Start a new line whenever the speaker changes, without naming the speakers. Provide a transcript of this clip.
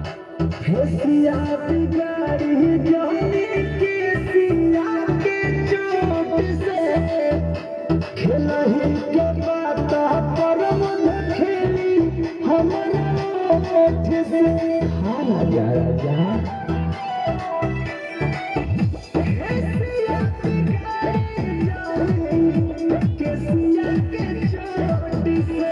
सिया बिगाड़ी जाने के सिया के चोट से खेलही के बात पर मन खेली हमारा ओठ से। हाँ राजा राजा सिया बिगाड़ी जाने के सिया के चोट से